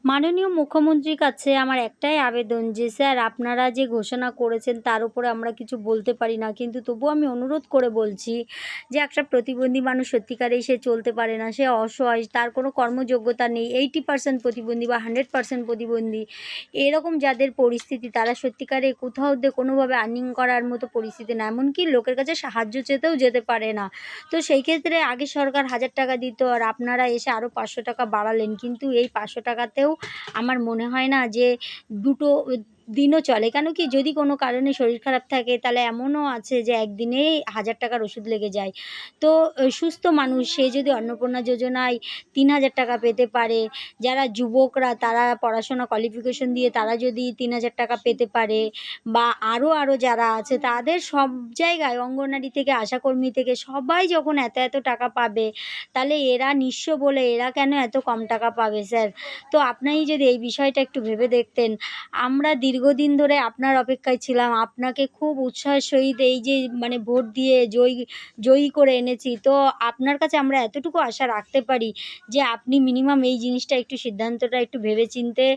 মাননীয় মুখ্যমন্ত্রীর কাছে আমার একটাই আবেদন যে স্যার আপনারা যে ঘোষণা করেছেন তার উপরে আমরা কিছু বলতে পারি না, কিন্তু তবুও আমি অনুরোধ করে বলছি যে একটা প্রতিবন্ধী মানুষ সত্যিকারেই সে চলতে পারে না, সে অসহায়, তার কোনো কর্মযোগ্যতা নেই, 80% প্রতিবন্ধী বা 100% প্রতিবন্ধী, এরকম যাদের পরিস্থিতি তারা সত্যিকারে কোথাও দিয়ে কোনোভাবে আর্নিং করার মতো পরিস্থিতি না, এমনকি লোকের কাছে সাহায্য চেতেও যেতে পারে না। তো সেই ক্ষেত্রে আগে সরকার 1000 টাকা দিত আর আপনারা এসে আরও 500 টাকা বাড়ালেন, কিন্তু এই 500 টাকাতেও আমার মনে হয় না যে দুটো দিনও চলে। কেন কি, যদি কোনো কারণে শরীর খারাপ থাকে তাহলে এমনও আছে যে একদিনেই 1000 টাকার ওষুধ লেগে যায়। তো সুস্থ মানুষ সে যদি অন্নপূর্ণা যোজনায় 3000 টাকা পেতে পারে, যারা যুবকরা তারা পড়াশোনা কোয়ালিফিকেশন দিয়ে তারা যদি 3000 টাকা পেতে পারে, বা আরও যারা আছে তাদের সব জায়গায় অঙ্গনওয়াড়ি থেকে আশাকর্মী থেকে সবাই যখন এত টাকা পাবে, তাহলে এরা নিঃস্ব বলে এরা কেন এত কম টাকা পাবে স্যার? তো আপনি যদি এই বিষয়টা একটু ভেবে দেখতেন। আমরা দীর্ঘদিন ধরে আপনার অপেক্ষায় ছিলাম। আপনাকে খুব উৎসাহের সহিত এই যে মানে ভোট দিয়ে জয়ী করে এনেছি। তো আপনার কাছে আমরা এতটুকু আশা রাখতে পারি যে আপনি মিনিমাম এই জিনিসটা একটু সিদ্ধান্তটা একটু ভেবেচিন্তে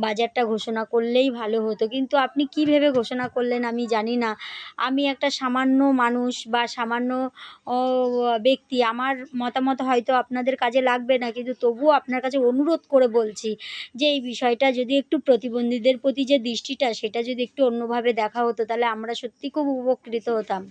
বাজারটা ঘোষণা করলেই ভালো হতো। কিন্তু আপনি কী ভেবে ঘোষণা করলেন আমি জানি না। আমি একটা সামান্য মানুষ বা সামান্য ও ব্যক্তি, আমার মতামত হয়তো আপনাদের কাজে লাগবে না, কিন্তু তবুও আপনার কাছে অনুরোধ করে বলছি যে এই বিষয়টা যদি একটু প্রতিবন্ধীদের প্রতি যে দৃষ্টিটা সেটা যদি একটু অন্যভাবে দেখা হতো তাহলে আমরা সত্যিই খুব উপকৃত হতাম।